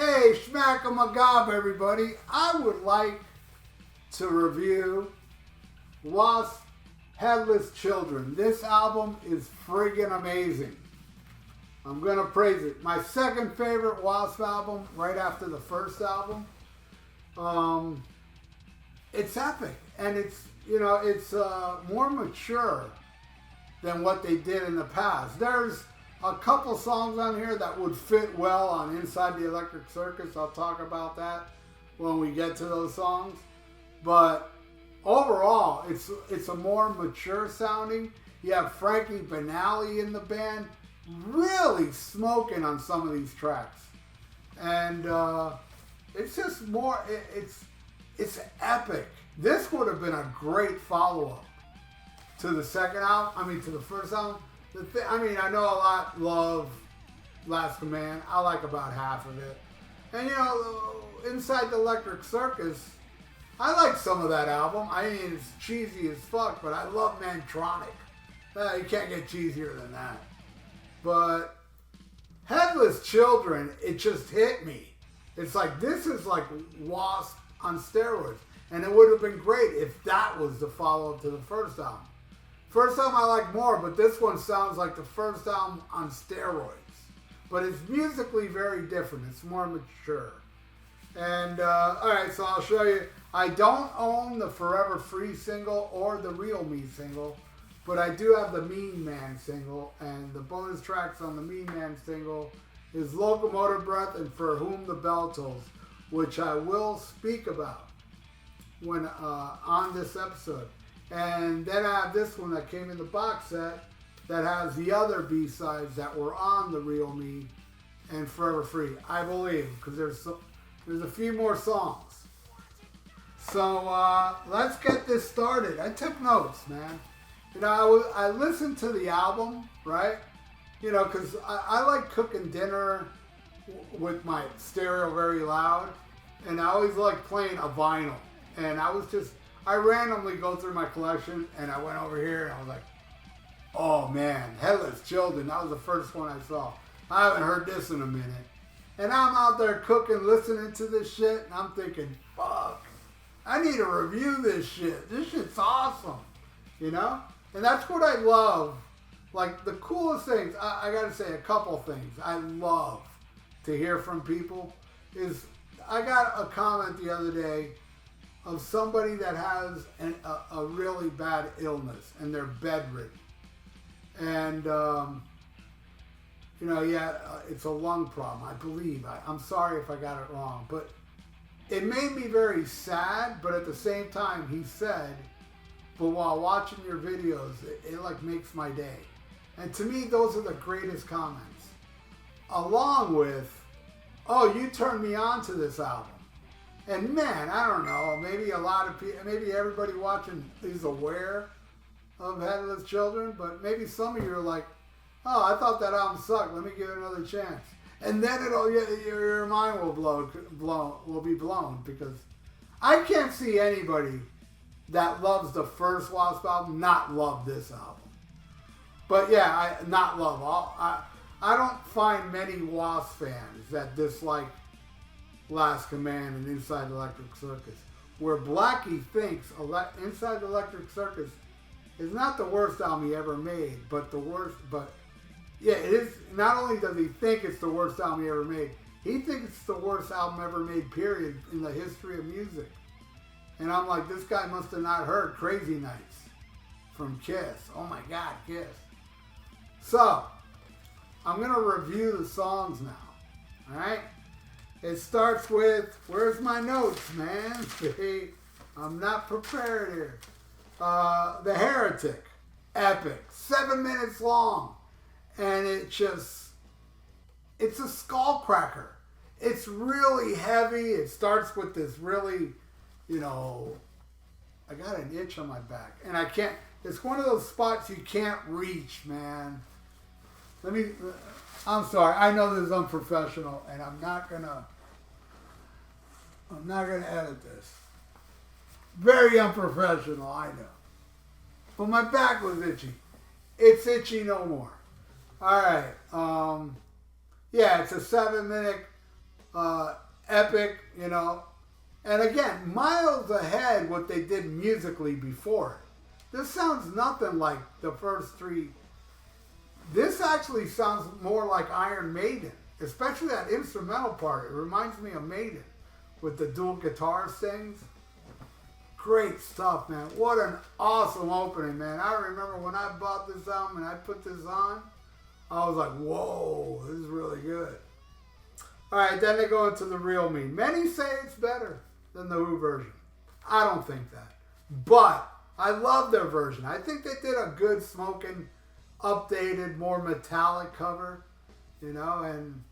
Hey, schmack-a-ma-gob, everybody. I would like to review W.A.S.P. Headless Children. This album is friggin' amazing. I'm going to praise it. My second favorite W.A.S.P. album, right after the first album. It's epic. And it's, you know, it's more mature than what they did in the past. There's a couple songs on here that would fit well on Inside the Electric Circus. I'll talk about that when we get to those songs. But overall, it's a more mature sounding. You have Frankie Banali in the band, really smoking on some of these tracks. And it's just more, it's epic. This would have been a great follow-up to the second album, to the first album. I know a lot love Last Command. I like about half of it. And, you know, Inside the Electric Circus, I like some of that album. I mean, it's cheesy as fuck, but I love Mantronic. You can't get cheesier than that. But Headless Children, it just hit me. It's like, this is like W.A.S.P. on steroids. And it would have been great if that was the follow-up to the first album. First album I like more, but this one sounds like the first album on steroids. But it's musically very different. It's more mature. And, alright, so I'll show you. I don't own the Forever Free single or the Real Me single, but I do have the Mean Man single. And the bonus tracks on the Mean Man single is Locomotive Breath and For Whom the Bell Tolls, which I will speak about when on this episode. And then I have this one that came in the box set that has the other B-sides that were on the Real Me and Forever Free, I believe, because there's a few more songs. So let's get this started. I took notes, man. You know, I listened to the album, right? You know, because I like cooking dinner with my stereo very loud, and I always like playing a vinyl. And I randomly go through my collection, and I went over here, and I was like, oh man, Headless Children, that was the first one I saw. I haven't heard this in a minute. And I'm out there cooking, listening to this shit, and I'm thinking, fuck, I need to review this shit. This shit's awesome, you know? And that's what I love. Like, the coolest things, I gotta say a couple things I love to hear from people is, I got a comment the other day of somebody that has a really bad illness and they're bedridden. And, you know, it's a lung problem, I believe. I'm sorry if I got it wrong. But it made me very sad, but at the same time, he said, but while watching your videos, it like makes my day. And to me, those are the greatest comments. Along with, oh, you turned me on to this album. And man, I don't know, maybe a lot of people, maybe everybody watching is aware of Headless Children, but maybe some of you are like, oh, I thought that album sucked, let me give it another chance. And then your mind will be blown, because I can't see anybody that loves the first W.A.S.P. album not love this album. But yeah, I don't find many W.A.S.P. fans that dislike Last Command and Inside the Electric Circus. Where Blackie thinks Inside the Electric Circus is not the worst album he ever made, but the worst, but yeah, it is. Not only does he think it's the worst album he ever made, he thinks it's the worst album ever made, period, in the history of music. And I'm like, this guy must have not heard Crazy Nights from Kiss. Oh my God, Kiss. So, I'm going to review the songs now. Alright? It starts with, where's my notes, man? I'm not prepared here. The Heretic. Epic. 7 minutes long. And it's a skull cracker. It's really heavy. It starts with this really, you know, I got an itch on my back. And I can't, it's one of those spots you can't reach, man. I'm sorry. I know this is unprofessional, and I'm not gonna edit this. Very unprofessional, I know. But my back was itchy. It's itchy no more. All right. Yeah, it's a 7-minute epic, you know. And again, miles ahead what they did musically before it. This sounds nothing like the first three. This actually sounds more like Iron Maiden, especially that instrumental part. It reminds me of Maiden with the dual guitar things. Great stuff, man. What an awesome opening, man. I remember when I bought this album and I put this on, I was like, whoa, this is really good. All right, then they go into the real me. Many say it's better than the Who version. I don't think that. But I love their version. I think they did a good smoking, updated, more metallic cover, you know, and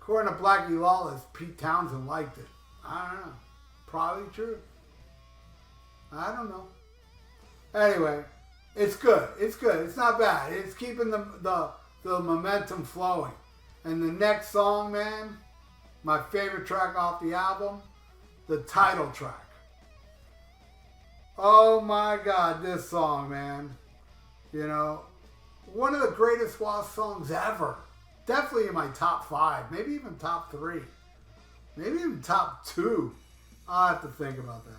according to Blackie Lawless, Pete Townsend liked it. I don't know. Probably true. I don't know. Anyway, it's good. It's good. It's not bad. It's keeping the momentum flowing. And the next song, man, my favorite track off the album, the title track. Oh my God, this song, man. You know, one of the greatest W.A.S.P songs ever. Definitely in my top 5, maybe even top 3, maybe even top 2. I'll have to think about that.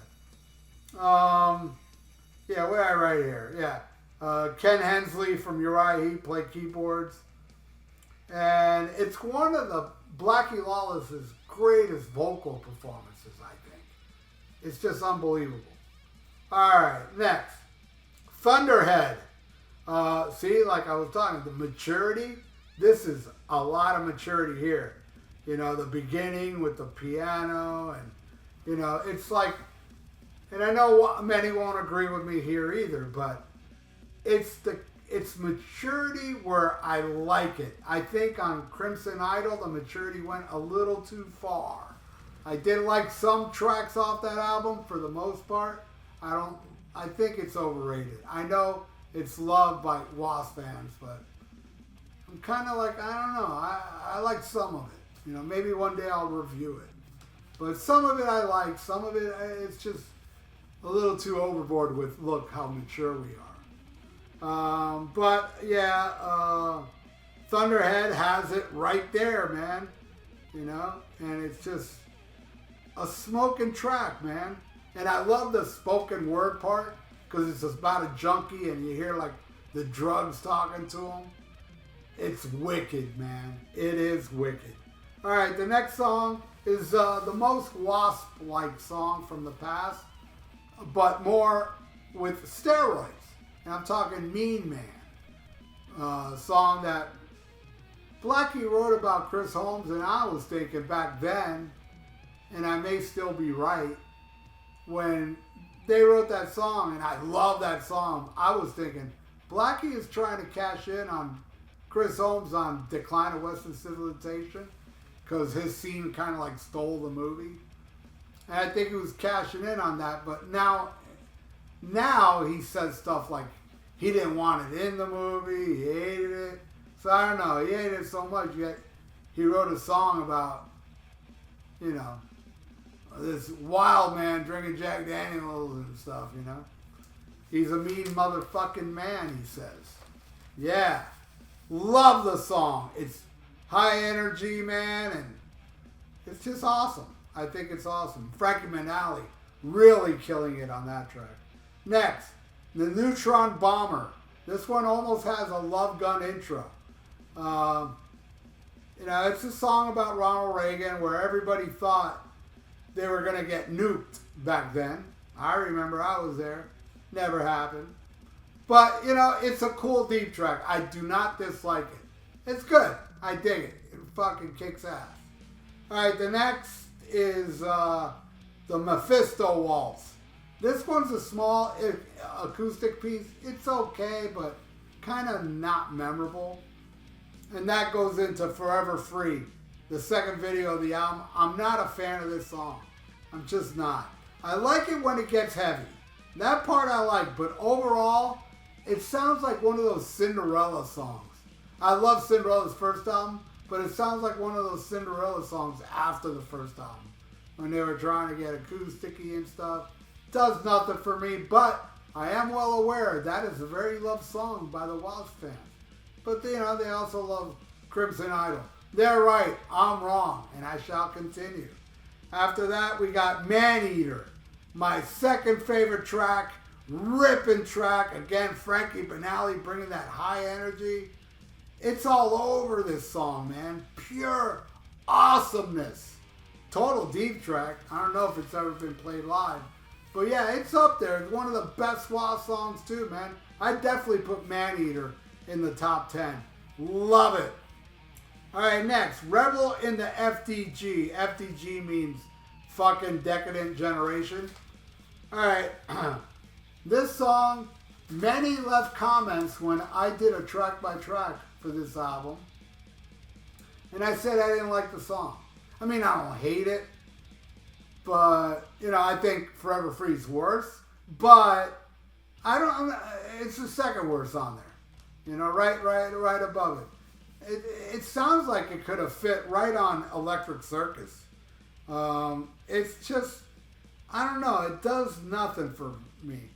Yeah, where I right here? Yeah, Ken Hensley from Uriah Heep played keyboards, and it's one of the Blackie Lawless's greatest vocal performances. I think it's just unbelievable. All right, next, Thunderhead. See, like I was talking, the maturity. This is a lot of maturity here. You know, the beginning with the piano, and you know, it's like. And I know many won't agree with me here either, but it's maturity where I like it. I think on Crimson Idol, the maturity went a little too far. I did like some tracks off that album for the most part. I think it's overrated. I know it's loved by W.A.S.P fans, but I'm kind of like, I don't know. I like some of it. You know, maybe one day I'll review it. But some of it I like. Some of it, it's just a little too overboard with look how mature we are. But yeah, Thunderhead has it right there, man. You know, and it's just a smoking track, man. And I love the spoken word part because it's about a junkie and you hear like the drugs talking to him. It's wicked, man. It is wicked. All right, the next song is the most W.A.S.P-like song from the past, but more with steroids. And I'm talking Mean Man. Song that Blackie wrote about Chris Holmes, and I was thinking back then, and I may still be right, when they wrote that song, and I love that song, I was thinking, Blackie is trying to cash in on Chris Holmes on Decline of Western Civilization, because his scene kind of like stole the movie. And I think he was cashing in on that, but now he says stuff like he didn't want it in the movie, he hated it. So I don't know, he hated it so much, yet he wrote a song about, you know, this wild man drinking Jack Daniels and stuff, you know. He's a mean motherfucking man, he says. Yeah, love the song. It's high energy, man, and it's just awesome. I think it's awesome. Frankie Manali really killing it on that track. Next, the Neutron Bomber. This one almost has a Love Gun intro. You know, it's a song about Ronald Reagan where everybody thought they were going to get nuked back then. I remember I was there. Never happened. But, you know, it's a cool deep track. I do not dislike it. It's good. I dig it. It fucking kicks ass. All right, the next is the Meisto Waltz. This one's a small acoustic piece. It's okay, but kind of not memorable. And that goes into Forever Free, the second video of the album. I'm not a fan of this song. I'm just not. I like it when it gets heavy. That part I like, but overall, it sounds like one of those Cinderella songs. I love Cinderella's first album, but it sounds like one of those Cinderella songs after the first album, when they were trying to get acousticy and stuff. Does nothing for me, but I am well aware that is a very loved song by the W.A.S.P fans. But, you know, they also love Crimson Idol. They're right, I'm wrong, and I shall continue. After that, we got Man-Eater, my second favorite track, ripping track. Again, Frankie Banali bringing that high energy. It's all over this song, man. Pure awesomeness. Total deep track. I don't know if it's ever been played live. But yeah, it's up there. It's one of the best W.A.S.P songs too, man. I definitely put Man-Eater in the top 10. Love it. Alright, next. Rebel in the FDG. FDG means fucking Decadent Generation. Alright. This song, many left comments when I did a track by track for this album. And I said I didn't like the song. I mean, I don't hate it. But, you know, I think Forever Free's worse. But, it's the second worst on there. You know, right above it. It sounds like it could have fit right on Electric Circus. It's just, I don't know, it does nothing for me,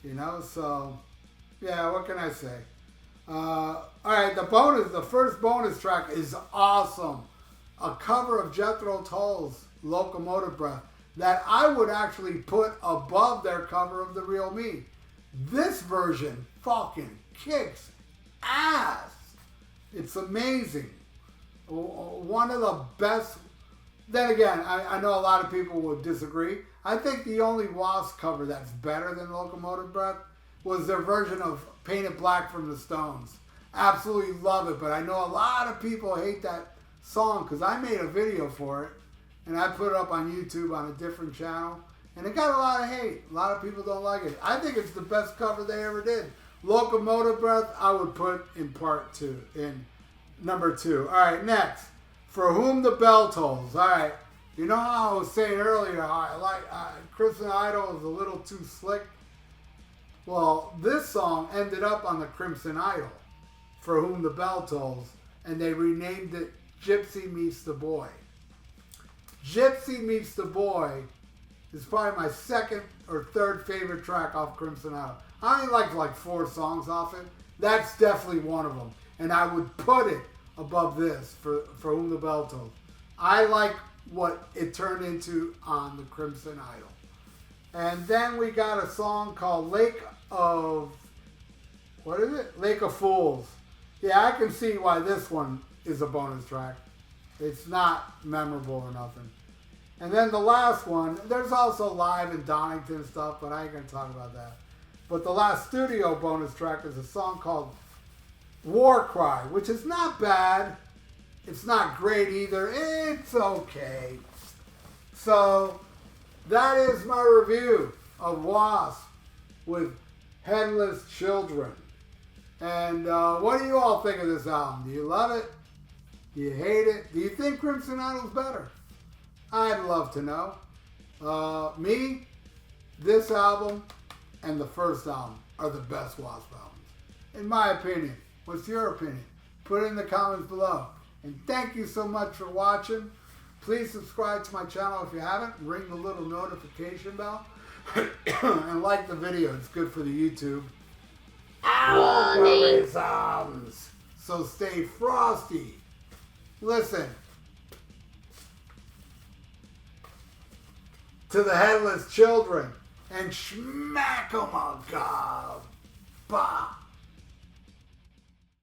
you know, so, yeah, what can I say? Alright, the first bonus track is awesome. A cover of Jethro Tull's Locomotive Breath that I would actually put above their cover of The Real Me. This version fucking kicks ass. It's amazing. One of the best. Then again, I know a lot of people would disagree. I think the only W.A.S.P cover that's better than Locomotive Breath was their version of Painted Black from the Stones. Absolutely love it, but I know a lot of people hate that song because I made a video for it and I put it up on YouTube on a different channel and it got a lot of hate. A lot of people don't like it. I think it's the best cover they ever did. Locomotive Breath, I would put in part 2, in number 2. All right, next. For Whom the Bell Tolls. All right. You know how I was saying earlier, I like Crimson Idol is a little too slick. Well, this song ended up on the Crimson Idol, For Whom the Bell Tolls, and they renamed it Gypsy Meets the Boy. Gypsy Meets the Boy is probably my second or third favorite track off Crimson Idol. I only like 4 songs off it. That's definitely one of them. And I would put it above this, For Whom the Bell Tolls. I like what it turned into on the Crimson Idol. And then we got a song called Lake of Fools. Yeah, I can see why this one is a bonus track. It's not memorable or nothing. And then the last one, there's also live in Donington stuff, but I ain't going to talk about that. But the last studio bonus track is a song called War Cry, which is not bad. It's not great either. It's okay. So that is my review of W.A.S.P with Headless Children. And what do you all think of this album? Do you love it? Do you hate it? Do you think Crimson Idol's better? I'd love to know. Me, this album, and the first album are the best W.A.S.P albums. In my opinion. What's your opinion? Put it in the comments below. And thank you so much for watching. Please subscribe to my channel if you haven't. Ring the little notification bell. And like the video. It's good for the YouTube algorithms. So stay frosty. Listen to the Headless Children and smack 'em on God. Bye.